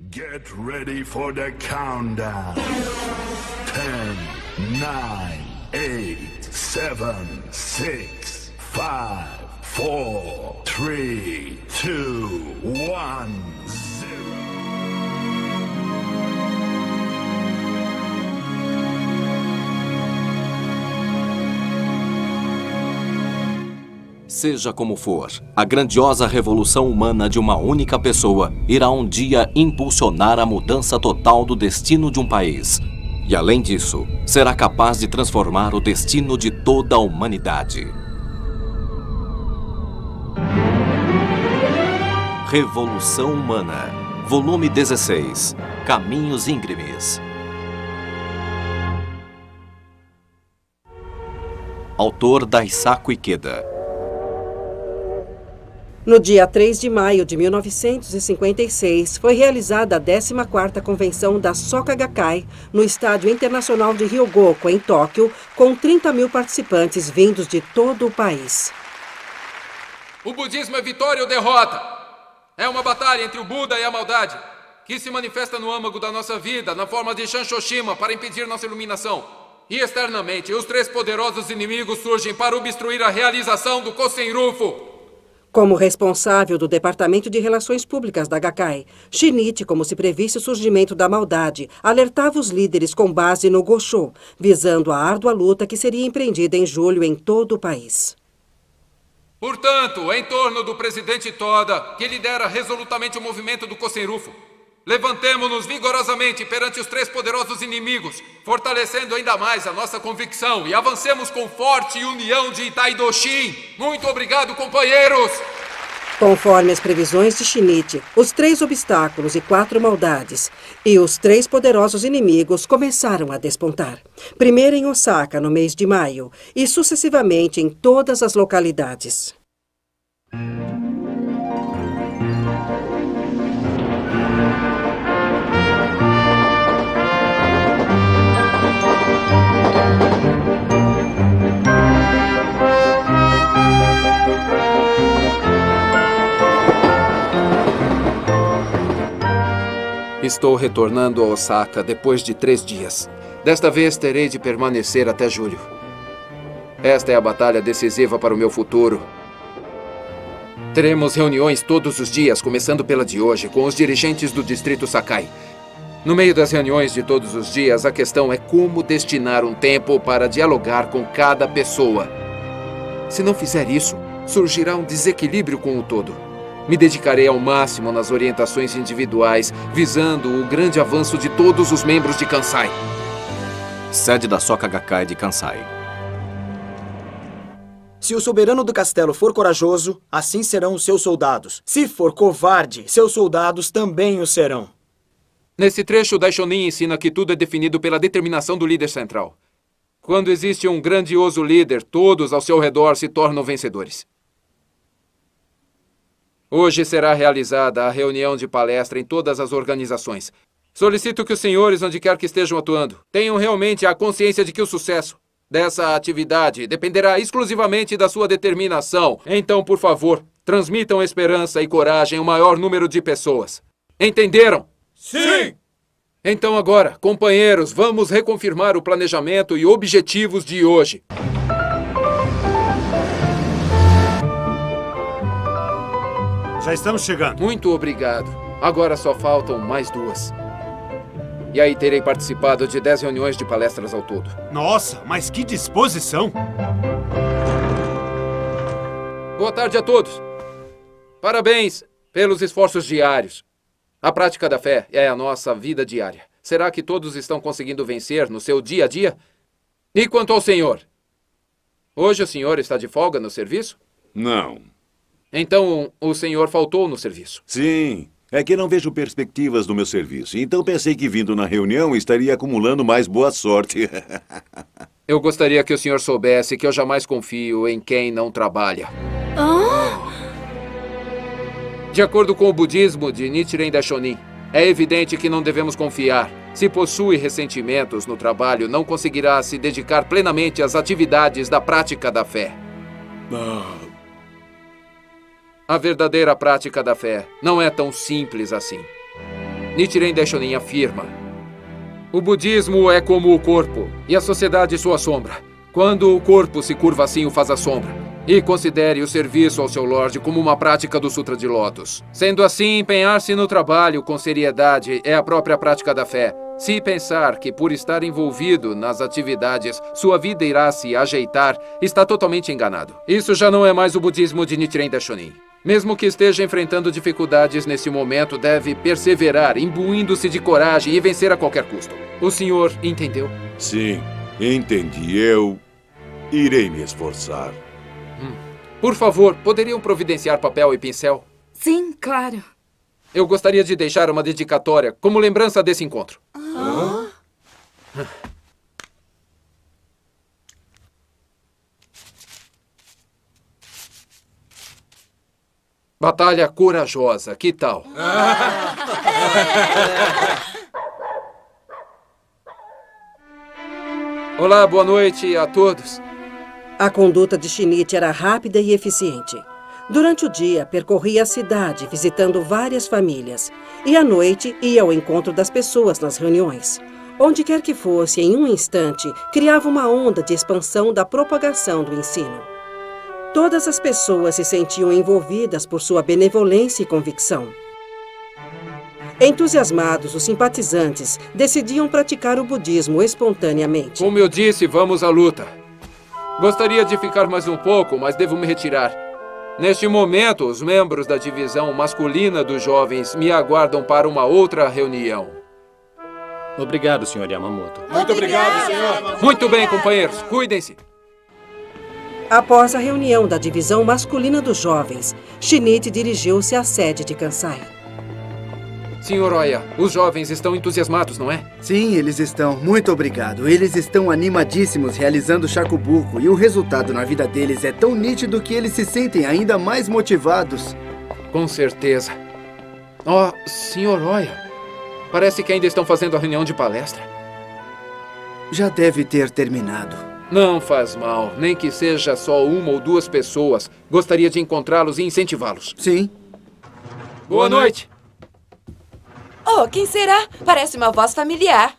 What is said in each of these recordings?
Get ready for the countdown. 10, 9, 8, 7, 6, 5, 4, 3, 2, 1, 0. Seja como for, a grandiosa revolução humana de uma única pessoa irá um dia impulsionar a mudança total do destino de um país. E além disso, será capaz de transformar o destino de toda a humanidade. Revolução Humana, volume 16, Caminhos Íngremes. Autor Daisaku Ikeda. No dia 3 de maio de 1956, foi realizada a 14ª Convenção da Soka Gakkai no Estádio Internacional de Ryogoku, em Tóquio, com 30 mil participantes vindos de todo o país. O budismo é vitória ou derrota? É uma batalha entre o Buda e a maldade, que se manifesta no âmago da nossa vida, na forma de Shanshoshima, para impedir nossa iluminação. E externamente, os três poderosos inimigos surgem para obstruir a realização do Kosen-Rufu. Como responsável do Departamento de Relações Públicas da Gakkai, Shinichi, como se previsse o surgimento da maldade, alertava os líderes com base no Gosho, visando a árdua luta que seria empreendida em julho em todo o país. Portanto, em torno do presidente Toda, que lidera resolutamente o movimento do Kosen-Rufu, levantemo-nos vigorosamente perante os três poderosos inimigos, fortalecendo ainda mais a nossa convicção e avancemos com forte união de Itai-do-Shin. Muito obrigado, companheiros! Conforme as previsões de Shinichi, os 3 obstáculos e 4 maldades e os 3 poderosos inimigos começaram a despontar. Primeiro em Osaka, no mês de maio, e sucessivamente em todas as localidades. Estou retornando a Osaka depois de 3 dias. Desta vez terei de permanecer até julho. Esta é a batalha decisiva para o meu futuro. Teremos reuniões todos os dias, começando pela de hoje, com os dirigentes do distrito Sakai. No meio das reuniões de todos os dias, a questão é como destinar um tempo para dialogar com cada pessoa. Se não fizer isso, surgirá um desequilíbrio com o todo. Me dedicarei ao máximo nas orientações individuais, visando o grande avanço de todos os membros de Kansai. Sede da Soka Gakkai de Kansai. Se o soberano do castelo for corajoso, assim serão os seus soldados. Se for covarde, seus soldados também o serão. Nesse trecho, Daishonin ensina que tudo é definido pela determinação do líder central. Quando existe um grandioso líder, todos ao seu redor se tornam vencedores. Hoje será realizada a reunião de palestra em todas as organizações. Solicito que os senhores, onde quer que estejam atuando, tenham realmente a consciência de que o sucesso dessa atividade dependerá exclusivamente da sua determinação. Então, por favor, transmitam esperança e coragem ao maior número de pessoas. Entenderam? Sim! Então agora, companheiros, vamos reconfirmar o planejamento e objetivos de hoje. Já estamos chegando. Muito obrigado. Agora só faltam mais 2. E aí terei participado de 10 reuniões de palestras ao todo. Nossa, mas que disposição! Boa tarde a todos. Parabéns pelos esforços diários. A prática da fé é a nossa vida diária. Será que todos estão conseguindo vencer no seu dia a dia? E quanto ao senhor? Hoje o senhor está de folga no serviço? Não. Então, o senhor faltou no serviço? Sim, é que não vejo perspectivas no meu serviço. Então pensei que vindo na reunião estaria acumulando mais boa sorte. Eu gostaria que o senhor soubesse que eu jamais confio em quem não trabalha. De acordo com o budismo de Nichiren Daishonin, é evidente que não devemos confiar. Se possui ressentimentos no trabalho, não conseguirá se dedicar plenamente às atividades da prática da fé. A verdadeira prática da fé não é tão simples assim. Nichiren Daishonin afirma: o budismo é como o corpo, e a sociedade sua sombra. Quando o corpo se curva assim, o faz a sombra. E considere o serviço ao seu Lorde como uma prática do Sutra de Lótus. Sendo assim, empenhar-se no trabalho com seriedade é a própria prática da fé. Se pensar que por estar envolvido nas atividades, sua vida irá se ajeitar, está totalmente enganado. Isso já não é mais o budismo de Nichiren Daishonin. Mesmo que esteja enfrentando dificuldades nesse momento, deve perseverar, imbuindo-se de coragem e vencer a qualquer custo. O senhor entendeu? Sim, entendi. Eu irei me esforçar. Por favor, poderiam providenciar papel e pincel? Sim, claro. Eu gostaria de deixar uma dedicatória como lembrança desse encontro. Batalha corajosa, que tal? Olá, boa noite a todos. A conduta de Shinichi era rápida e eficiente. Durante o dia, percorria a cidade visitando várias famílias. E à noite, ia ao encontro das pessoas nas reuniões. Onde quer que fosse, em um instante, criava uma onda de expansão da propagação do ensino. Todas as pessoas se sentiam envolvidas por sua benevolência e convicção. Entusiasmados, os simpatizantes decidiam praticar o budismo espontaneamente. Como eu disse, vamos à luta. Gostaria de ficar mais um pouco, mas devo me retirar. Neste momento, os membros da divisão masculina dos jovens me aguardam para uma outra reunião. Obrigado, Sr. Yamamoto. Muito obrigado, senhor. Muito bem, companheiros. Cuidem-se. Após a reunião da divisão masculina dos jovens, Shinichi dirigiu-se à sede de Kansai. Senhor Oya, os jovens estão entusiasmados, não é? Sim, eles estão. Muito obrigado. Eles estão animadíssimos realizando o Shakubuku e o resultado na vida deles é tão nítido que eles se sentem ainda mais motivados. Com certeza. Oh, Senhor Oya, parece que ainda estão fazendo a reunião de palestra. Já deve ter terminado. Não faz mal, nem que seja só uma ou duas pessoas. Gostaria de encontrá-los e incentivá-los. Sim. Boa noite. Oh, quem será? Parece uma voz familiar.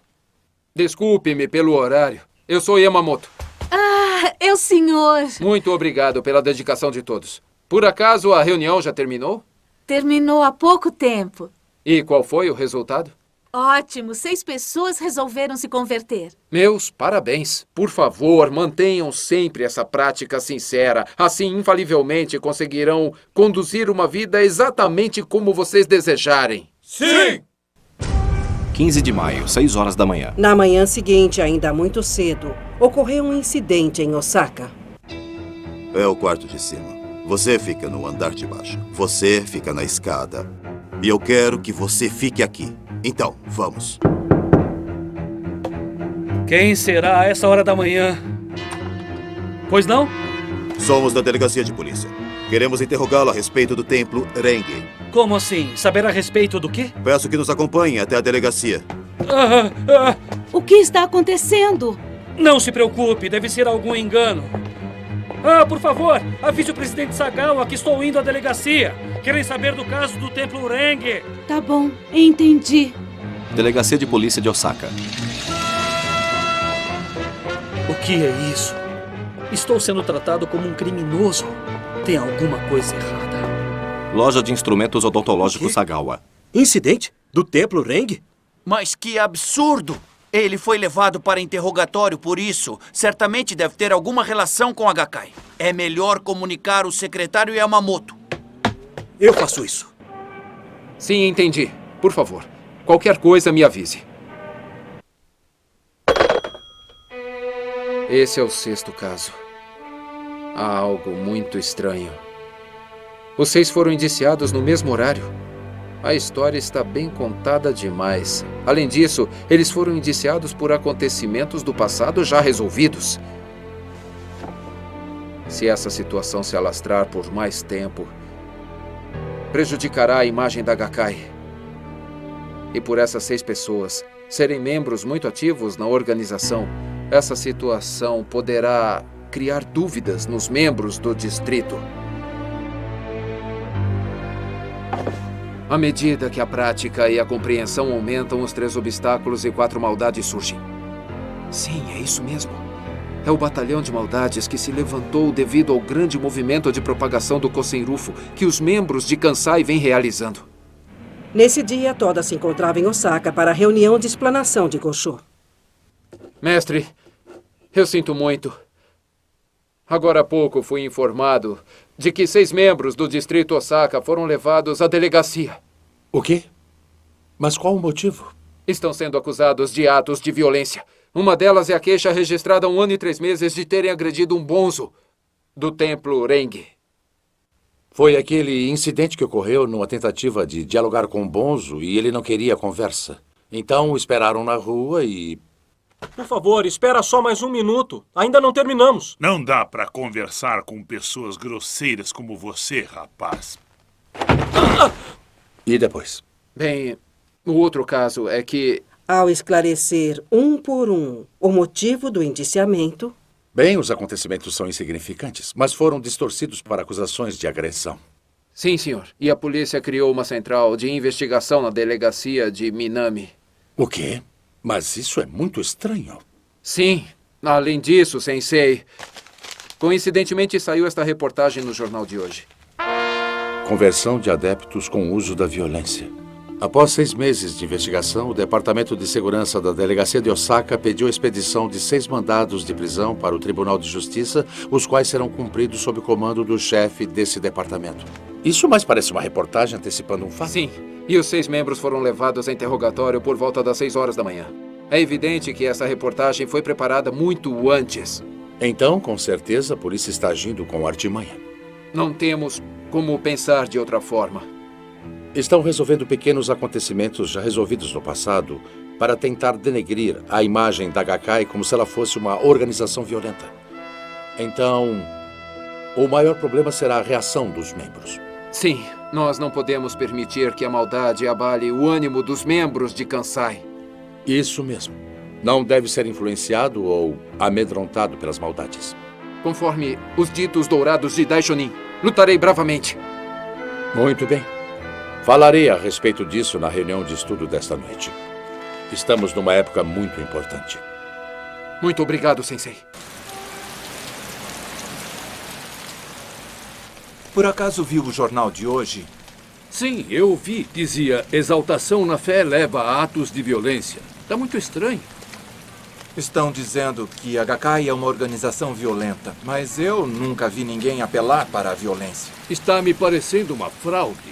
Desculpe-me pelo horário. Eu sou Yamamoto. Ah, é o senhor. Muito obrigado pela dedicação de todos. Por acaso a reunião já terminou? Terminou há pouco tempo. E qual foi o resultado? Ótimo, 6 pessoas resolveram se converter. Meus parabéns. Por favor, mantenham sempre essa prática sincera. Assim, infalivelmente, conseguirão conduzir uma vida exatamente como vocês desejarem. Sim! 15 de maio, 6 horas da manhã. Na manhã seguinte, ainda muito cedo, ocorreu um incidente em Osaka. É o quarto de cima. Você fica no andar de baixo. Você fica na escada. E eu quero que você fique aqui. Então, vamos. Quem será a essa hora da manhã? Pois não? Somos da delegacia de polícia. Queremos interrogá-lo a respeito do templo Renge. Como assim? Saber a respeito do quê? Peço que nos acompanhe até a delegacia. O que está acontecendo? Não se preocupe, deve ser algum engano. Por favor, avise o presidente Sagawa que estou indo à delegacia. Querem saber do caso do templo Renge. Tá bom, entendi. Delegacia de Polícia de Osaka. O que é isso? Estou sendo tratado como um criminoso. Tem alguma coisa errada. Loja de Instrumentos Odontológicos Sagawa. Incidente? Do templo Renge? Mas que absurdo! Ele foi levado para interrogatório por isso. Certamente deve ter alguma relação com a Gakkai. É melhor comunicar o secretário Yamamoto. Eu faço isso. Sim, entendi. Por favor, qualquer coisa me avise. Esse é o 6º caso. Há algo muito estranho. Os 6 foram indiciados no mesmo horário. A história está bem contada demais. Além disso, eles foram indiciados por acontecimentos do passado já resolvidos. Se essa situação se alastrar por mais tempo, prejudicará a imagem da Gakkai. E por essas 6 pessoas serem membros muito ativos na organização, essa situação poderá criar dúvidas nos membros do distrito. À medida que a prática e a compreensão aumentam, os 3 obstáculos e 4 maldades surgem. Sim, é isso mesmo. É o batalhão de maldades que se levantou devido ao grande movimento de propagação do Kosen-Rufu que os membros de Kansai vêm realizando. Nesse dia, Toda se encontrava em Osaka para a reunião de explanação de Gosho. Mestre, eu sinto muito. Agora há pouco fui informado de que 6 membros do distrito Osaka foram levados à delegacia. O quê? Mas qual o motivo? Estão sendo acusados de atos de violência. Uma delas é a queixa registrada há 1 ano e 3 meses de terem agredido um bonzo do templo Renge. Foi aquele incidente que ocorreu numa tentativa de dialogar com o bonzo e ele não queria conversa. Então o esperaram na rua e... Por favor, espera só mais 1 minuto. Ainda não terminamos. Não dá pra conversar com pessoas grosseiras como você, rapaz. E depois? Bem, o outro caso é que... Ao esclarecer um por um o motivo do indiciamento... Bem, os acontecimentos são insignificantes, mas foram distorcidos para acusações de agressão. Sim, senhor. E a polícia criou uma central de investigação na delegacia de Minami. O quê? Mas isso é muito estranho. Sim. Além disso, sensei, coincidentemente saiu esta reportagem no jornal de hoje. Conversão de adeptos com uso da violência. Após 6 meses de investigação, o Departamento de Segurança da Delegacia de Osaka pediu a expedição de 6 mandados de prisão para o Tribunal de Justiça, os quais serão cumpridos sob o comando do chefe desse departamento. Isso mais parece uma reportagem antecipando um fato. Sim, e os 6 membros foram levados a interrogatório por volta das 6 horas da manhã. É evidente que essa reportagem foi preparada muito antes. Então, com certeza, a polícia está agindo com artimanha. Não temos como pensar de outra forma. Estão resolvendo pequenos acontecimentos já resolvidos no passado para tentar denegrir a imagem da Gakkai como se ela fosse uma organização violenta. Então, o maior problema será a reação dos membros. Sim, nós não podemos permitir que a maldade abale o ânimo dos membros de Kansai. Isso mesmo. Não deve ser influenciado ou amedrontado pelas maldades. Conforme os ditos dourados de Daishonin, lutarei bravamente. Muito bem. Falarei a respeito disso na reunião de estudo desta noite. Estamos numa época muito importante. Muito obrigado, sensei. Por acaso viu o jornal de hoje? Sim, eu vi. Dizia, exaltação na fé leva a atos de violência. Tá muito estranho. Estão dizendo que a Gakkai é uma organização violenta, mas eu nunca vi ninguém apelar para a violência. Está me parecendo uma fraude.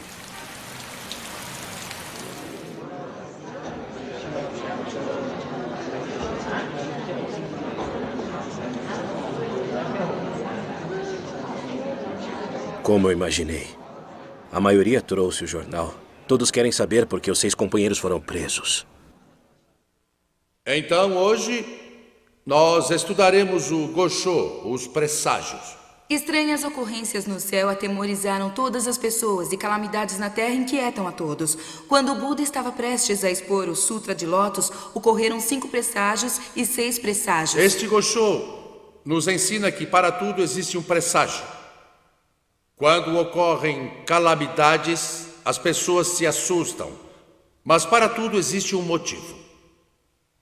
Como eu imaginei. A maioria trouxe o jornal. Todos querem saber por que os 6 companheiros foram presos. Então, hoje, nós estudaremos o Gosho, os presságios. Estranhas ocorrências no céu atemorizaram todas as pessoas e calamidades na terra inquietam a todos. Quando o Buda estava prestes a expor o Sutra de Lótus, ocorreram 5 presságios e 6 presságios. Este Gosho nos ensina que para tudo existe um presságio. Quando ocorrem calamidades, as pessoas se assustam. Mas para tudo existe um motivo.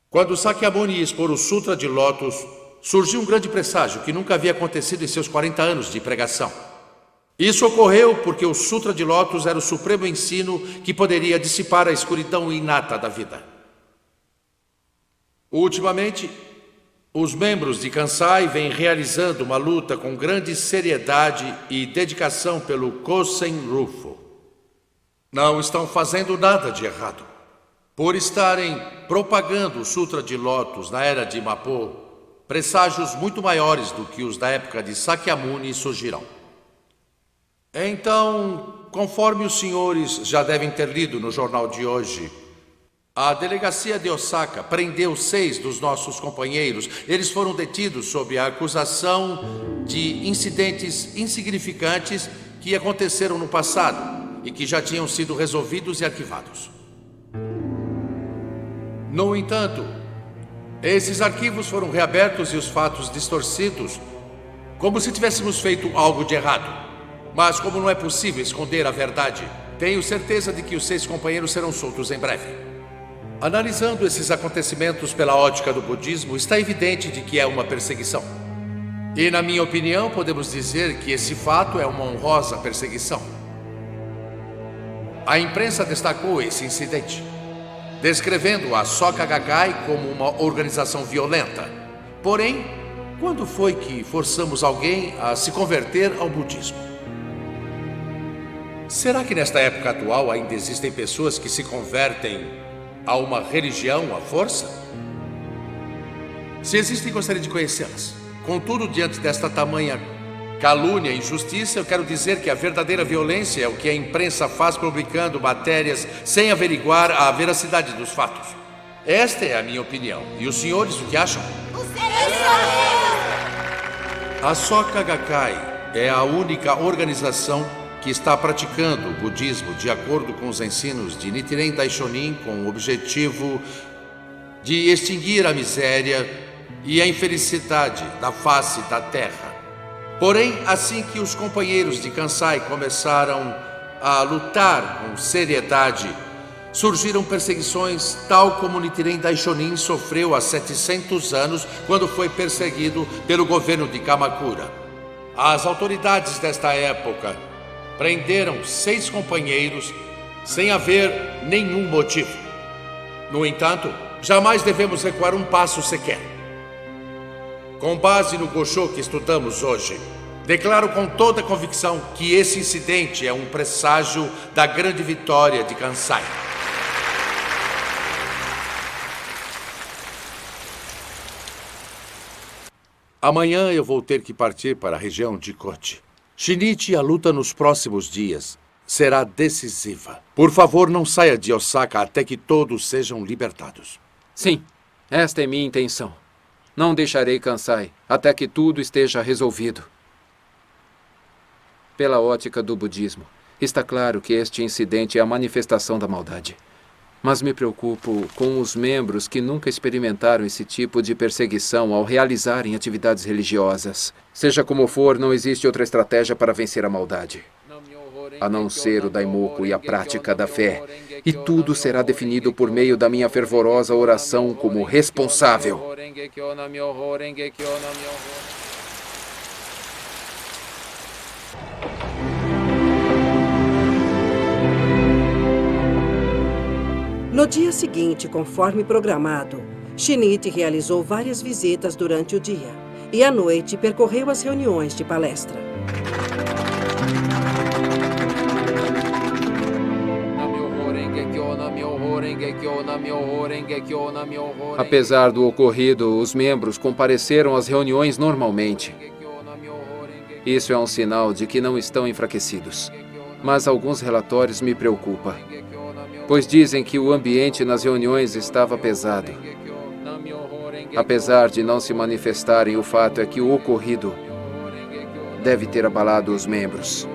Quando Sakyamuni ia expor o Sutra de Lótus, surgiu um grande presságio que nunca havia acontecido em seus 40 anos de pregação. Isso ocorreu porque o Sutra de Lótus era o supremo ensino que poderia dissipar a escuridão inata da vida. Ultimamente, os membros de Kansai vêm realizando uma luta com grande seriedade e dedicação pelo Kosen-Rufu. Não estão fazendo nada de errado. Por estarem propagando o Sutra de Lótus na era de Mapo, presságios muito maiores do que os da época de Sakyamuni surgirão. Então, conforme os senhores já devem ter lido no jornal de hoje, a delegacia de Osaka prendeu 6 dos nossos companheiros. Eles foram detidos sob a acusação de incidentes insignificantes que aconteceram no passado e que já tinham sido resolvidos e arquivados. No entanto, esses arquivos foram reabertos e os fatos distorcidos, como se tivéssemos feito algo de errado. Mas como não é possível esconder a verdade, tenho certeza de que os 6 companheiros serão soltos em breve. Analisando esses acontecimentos pela ótica do budismo, está evidente de que é uma perseguição. E, na minha opinião, podemos dizer que esse fato é uma honrosa perseguição. A imprensa destacou esse incidente, descrevendo a Soka Gakkai como uma organização violenta. Porém, quando foi que forçamos alguém a se converter ao budismo? Será que nesta época atual ainda existem pessoas que se convertem a uma religião à força? Se existem, gostaria de conhecê-las. Contudo, diante desta tamanha calúnia e injustiça, eu quero dizer que a verdadeira violência é o que a imprensa faz publicando matérias sem averiguar a veracidade dos fatos. Esta é a minha opinião. E os senhores, o que acham? A Soka Gakkai é a única organização que está praticando o budismo de acordo com os ensinos de Nichiren Daishonin, com o objetivo de extinguir a miséria e a infelicidade da face da terra. Porém, assim que os companheiros de Kansai começaram a lutar com seriedade, surgiram perseguições, tal como Nichiren Daishonin sofreu há 700 anos quando foi perseguido pelo governo de Kamakura. As autoridades desta época prenderam 6 companheiros sem haver nenhum motivo. No entanto, jamais devemos recuar um passo sequer. Com base no Gosho que estudamos hoje, declaro com toda convicção que esse incidente é um presságio da grande vitória de Kansai. Amanhã eu vou ter que partir para a região de Kochi. Shinichi, a luta nos próximos dias será decisiva. Por favor, não saia de Osaka até que todos sejam libertados. Sim, esta é minha intenção. Não deixarei Kansai até que tudo esteja resolvido. Pela ótica do budismo, está claro que este incidente é a manifestação da maldade. Mas me preocupo com os membros que nunca experimentaram esse tipo de perseguição ao realizarem atividades religiosas. Seja como for, não existe outra estratégia para vencer a maldade, a não ser o Daimoku e a prática da fé. E tudo será definido por meio da minha fervorosa oração como responsável. No dia seguinte, conforme programado, Shinichi realizou várias visitas durante o dia e à noite percorreu as reuniões de palestra. Apesar do ocorrido, os membros compareceram às reuniões normalmente. Isso é um sinal de que não estão enfraquecidos. Mas alguns relatórios me preocupam, pois dizem que o ambiente nas reuniões estava pesado. Apesar de não se manifestarem, o fato é que o ocorrido deve ter abalado os membros.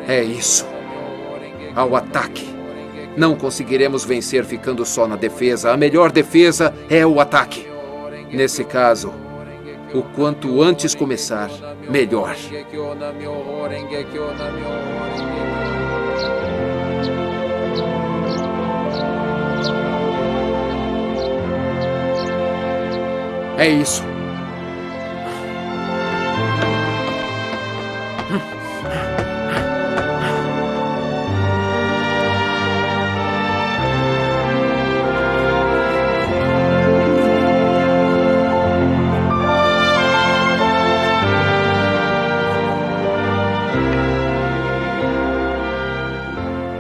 É isso. Ao ataque. Não conseguiremos vencer ficando só na defesa. A melhor defesa é o ataque. Nesse caso, o quanto antes começar, melhor. É isso.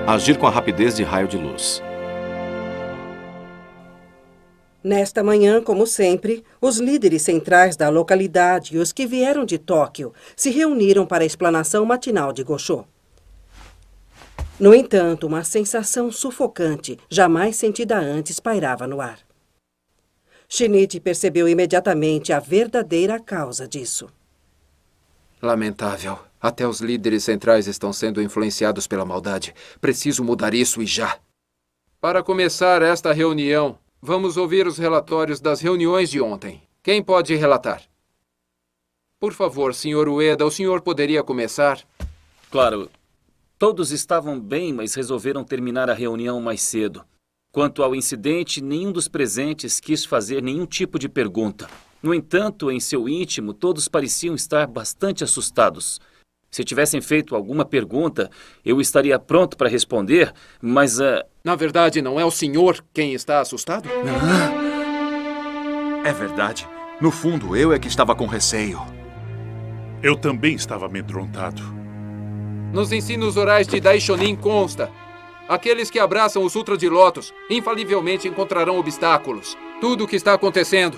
Agir com a rapidez de raio de luz. Nesta manhã, como sempre, os líderes centrais da localidade e os que vieram de Tóquio se reuniram para a explanação matinal de Gosho. No entanto, uma sensação sufocante, jamais sentida antes, pairava no ar. Shinichi percebeu imediatamente a verdadeira causa disso. Lamentável. Até os líderes centrais estão sendo influenciados pela maldade. Preciso mudar isso e já. Para começar esta reunião, vamos ouvir os relatórios das reuniões de ontem. Quem pode relatar? Por favor, Sr. Ueda, o senhor poderia começar? Claro, todos estavam bem, mas resolveram terminar a reunião mais cedo. Quanto ao incidente, nenhum dos presentes quis fazer nenhum tipo de pergunta. No entanto, em seu íntimo, todos pareciam estar bastante assustados. Se tivessem feito alguma pergunta, eu estaria pronto para responder, mas... Na verdade, não é o senhor quem está assustado? É verdade. No fundo, eu é que estava com receio. Eu também estava amedrontado. Nos ensinos orais de Daishonin consta: aqueles que abraçam o Sutra de Lótus infalivelmente encontrarão obstáculos. Tudo o que está acontecendo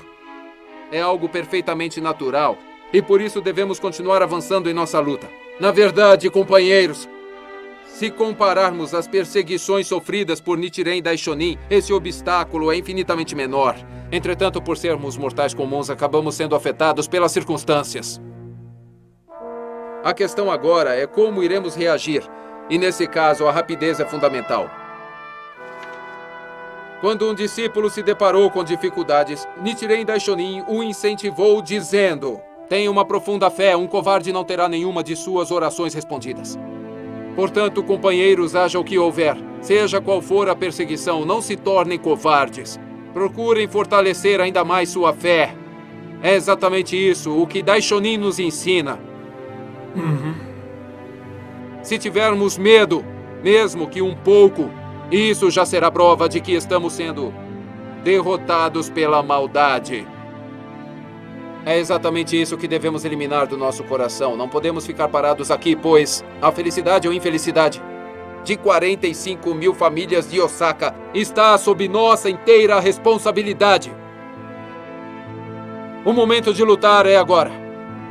é algo perfeitamente natural e por isso devemos continuar avançando em nossa luta. Na verdade, companheiros, se compararmos as perseguições sofridas por Nichiren Daishonin, esse obstáculo é infinitamente menor. Entretanto, por sermos mortais comuns, acabamos sendo afetados pelas circunstâncias. A questão agora é como iremos reagir, e nesse caso a rapidez é fundamental. Quando um discípulo se deparou com dificuldades, Nichiren Daishonin o incentivou dizendo: tenha uma profunda fé, um covarde não terá nenhuma de suas orações respondidas. Portanto, companheiros, haja o que houver, seja qual for a perseguição, não se tornem covardes. Procurem fortalecer ainda mais sua fé. É exatamente isso o que Daishonin nos ensina. Se tivermos medo, mesmo que um pouco, isso já será prova de que estamos sendo derrotados pela maldade. É exatamente isso que devemos eliminar do nosso coração. Não podemos ficar parados aqui, pois a felicidade ou infelicidade de 45 mil famílias de Osaka está sob nossa inteira responsabilidade. O momento de lutar é agora.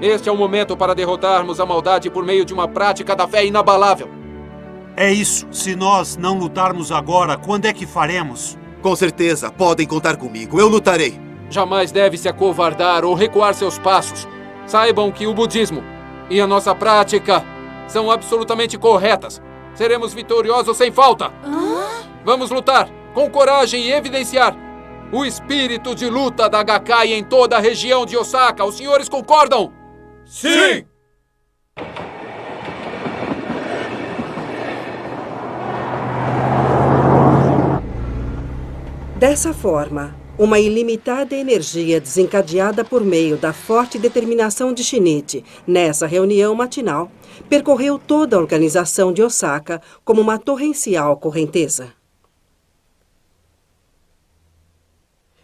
Este é o momento para derrotarmos a maldade por meio de uma prática da fé inabalável. É isso. Se nós não lutarmos agora, quando é que faremos? Com certeza, podem contar comigo. Eu lutarei. Jamais deve se acovardar ou recuar seus passos. Saibam que o budismo e a nossa prática são absolutamente corretas. Seremos vitoriosos sem falta. Vamos lutar com coragem e evidenciar o espírito de luta da Gakkai em toda a região de Osaka. Os senhores concordam? Sim! Dessa forma, uma ilimitada energia desencadeada por meio da forte determinação de Shinichi nessa reunião matinal percorreu toda a organização de Osaka como uma torrencial correnteza.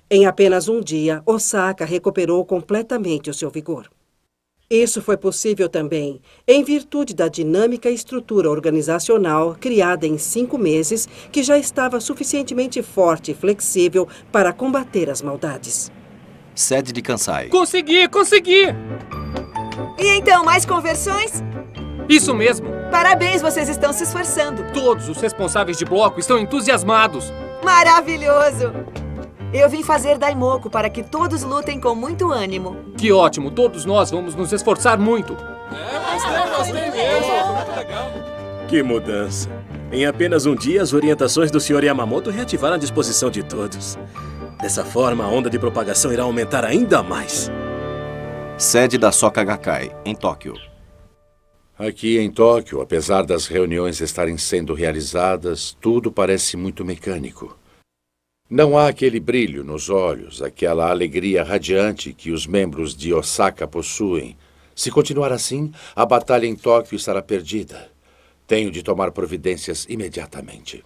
Em apenas um dia, Osaka recuperou completamente o seu vigor. Isso foi possível também em virtude da dinâmica estrutura organizacional criada em 5 meses, que já estava suficientemente forte e flexível para combater as maldades. Sede de Kansai. Consegui! E então, mais conversões? Isso mesmo! Parabéns, vocês estão se esforçando. Todos os responsáveis de bloco estão entusiasmados. Maravilhoso! Eu vim fazer Daimoku para que todos lutem com muito ânimo. Que ótimo! Todos nós vamos nos esforçar muito. Gostei mesmo! Muito legal. Que mudança! Em apenas um dia, as orientações do Sr. Yamamoto reativaram a disposição de todos. Dessa forma, a onda de propagação irá aumentar ainda mais. Sede da Soka Gakkai, em Tóquio. Aqui em Tóquio, apesar das reuniões estarem sendo realizadas, tudo parece muito mecânico. Não há aquele brilho nos olhos, aquela alegria radiante que os membros de Osaka possuem. Se continuar assim, a batalha em Tóquio estará perdida. Tenho de tomar providências imediatamente.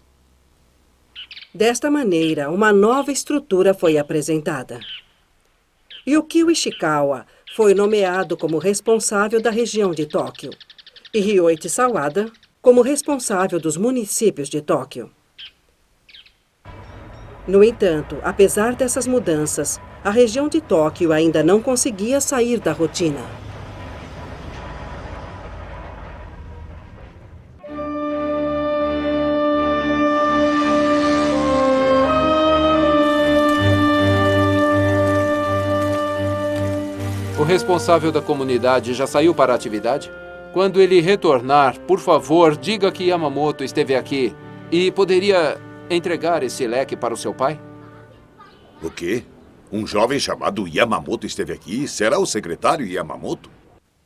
Desta maneira, uma nova estrutura foi apresentada. Yukio Ishikawa foi nomeado como responsável da região de Tóquio e Ryoichi Sawada como responsável dos municípios de Tóquio. No entanto, apesar dessas mudanças, a região de Tóquio ainda não conseguia sair da rotina. O responsável da comunidade já saiu para a atividade? Quando ele retornar, por favor, diga que Yamamoto esteve aqui e poderia entregar esse leque para o seu pai? O quê? Um jovem chamado Yamamoto esteve aqui? Será o secretário Yamamoto?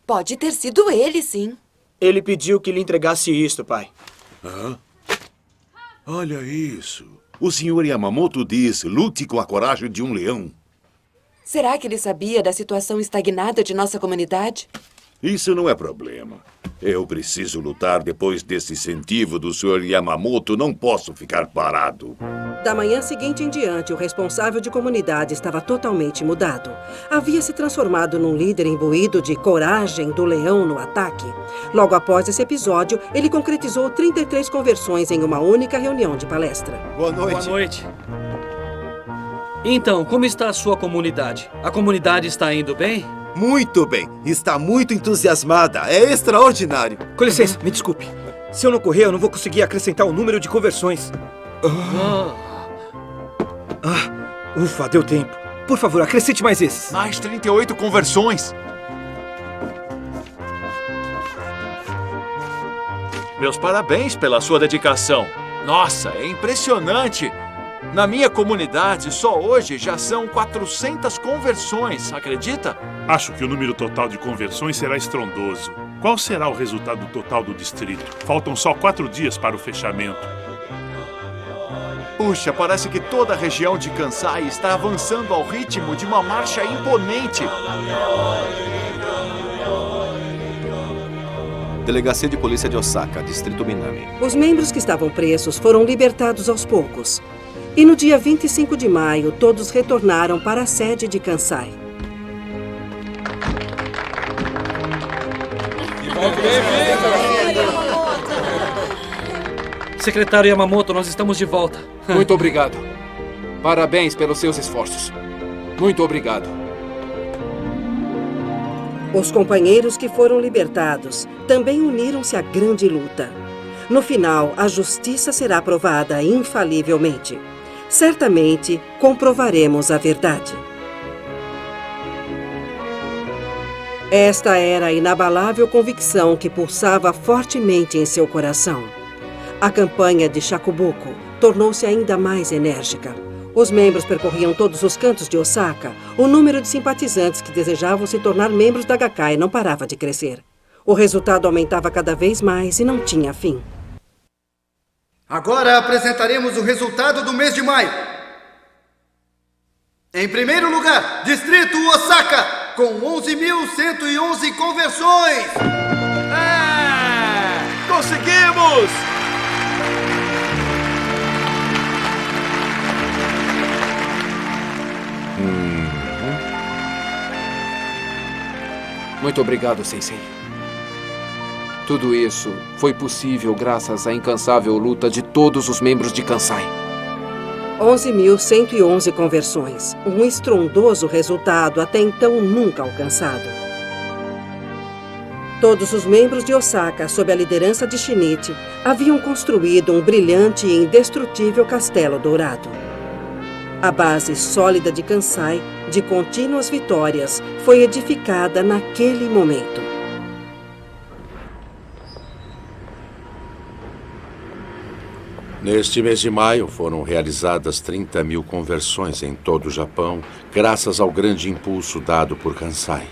Pode ter sido ele, sim. Ele pediu que lhe entregasse isto, pai. Hã? Olha isso. O Sr. Yamamoto diz: lute com a coragem de um leão. Será que ele sabia da situação estagnada de nossa comunidade? Isso não é problema. Eu preciso lutar depois desse incentivo do Sr. Yamamoto. Não posso ficar parado. Da manhã seguinte em diante, o responsável de comunidade estava totalmente mudado. Havia se transformado num líder imbuído de coragem do leão no ataque. Logo após esse episódio, ele concretizou 33 conversões em uma única reunião de palestra. Boa noite. Boa noite. Então, como está a sua comunidade? A comunidade está indo bem? Muito bem. Está muito entusiasmada. É extraordinário. Com licença, me desculpe. Se eu não correr, eu não vou conseguir acrescentar o número de conversões. Ufa, deu tempo. Por favor, acrescente mais esses. Mais 38 conversões. Meus parabéns pela sua dedicação. Nossa, é impressionante. Na minha comunidade, só hoje já são 400 conversões, acredita? Acho que o número total de conversões será estrondoso. Qual será o resultado total do distrito? Faltam só 4 dias para o fechamento. Puxa, parece que toda a região de Kansai está avançando ao ritmo de uma marcha imponente. Delegacia de Polícia de Osaka, Distrito Minami. Os membros que estavam presos foram libertados aos poucos. E no dia 25 de maio, todos retornaram para a sede de Kansai. Secretário Yamamoto, nós estamos de volta. Muito obrigado. Parabéns pelos seus esforços. Muito obrigado. Os companheiros que foram libertados também uniram-se à grande luta. No final, a justiça será provada infalivelmente. Certamente comprovaremos a verdade. Esta era a inabalável convicção que pulsava fortemente em seu coração. A campanha de Shakubuku tornou-se ainda mais enérgica. Os membros percorriam todos os cantos de Osaka. O número de simpatizantes que desejavam se tornar membros da Gakkai não parava de crescer. O resultado aumentava cada vez mais e não tinha fim. Agora apresentaremos o resultado do mês de maio. Em primeiro lugar, Distrito Osaka, com 11.111 conversões. Conseguimos! Muito obrigado, Sensei. Tudo isso foi possível graças à incansável luta de todos os membros de Kansai. 11.111 conversões. Um estrondoso resultado até então nunca alcançado. Todos os membros de Osaka, sob a liderança de Shinichi, haviam construído um brilhante e indestrutível castelo dourado. A base sólida de Kansai, de contínuas vitórias, foi edificada naquele momento. Neste mês de maio, foram realizadas 30.000 conversões em todo o Japão, graças ao grande impulso dado por Kansai.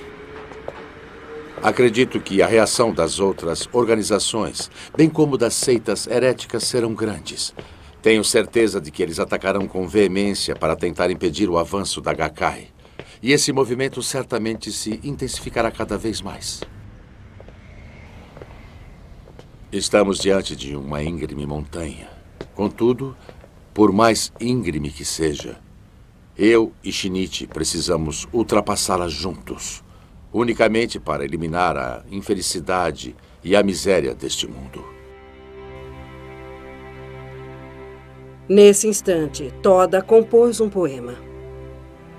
Acredito que a reação das outras organizações, bem como das seitas heréticas, serão grandes. Tenho certeza de que eles atacarão com veemência para tentar impedir o avanço da Gakkai. E esse movimento certamente se intensificará cada vez mais. Estamos diante de uma íngreme montanha. Contudo, por mais íngreme que seja, eu e Shinichi precisamos ultrapassá-la juntos, unicamente para eliminar a infelicidade e a miséria deste mundo. Nesse instante, Toda compôs um poema.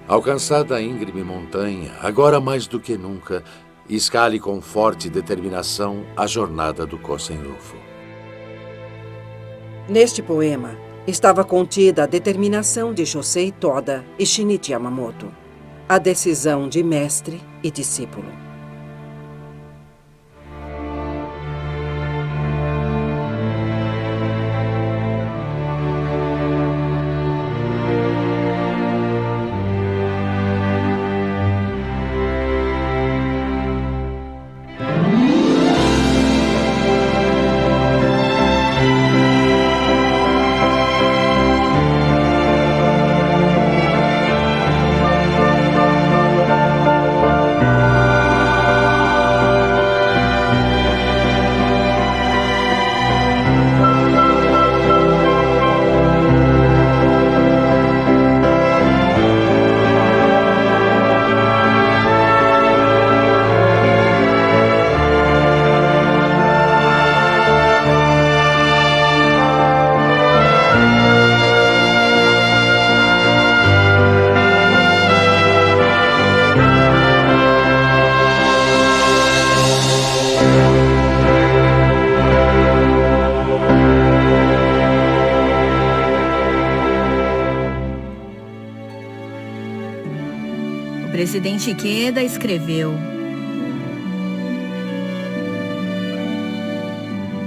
Alcançada a íngreme montanha, agora mais do que nunca, escale com forte determinação a jornada do Kosen Rufo. Neste poema, estava contida a determinação de Josei Toda e Shinichi Yamamoto, a decisão de mestre e discípulo. presidente Ikeda escreveu: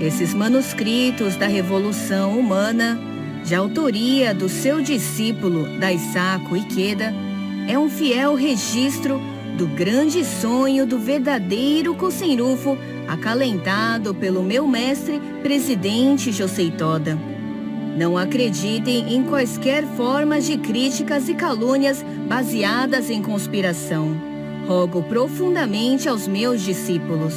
esses manuscritos da Revolução Humana, de autoria do seu discípulo Daisaku Ikeda, é um fiel registro do grande sonho do verdadeiro Kosenrufo, acalentado pelo meu mestre, presidente Josei Toda. Não acreditem em quaisquer formas de críticas e calúnias baseadas em conspiração. Rogo profundamente aos meus discípulos.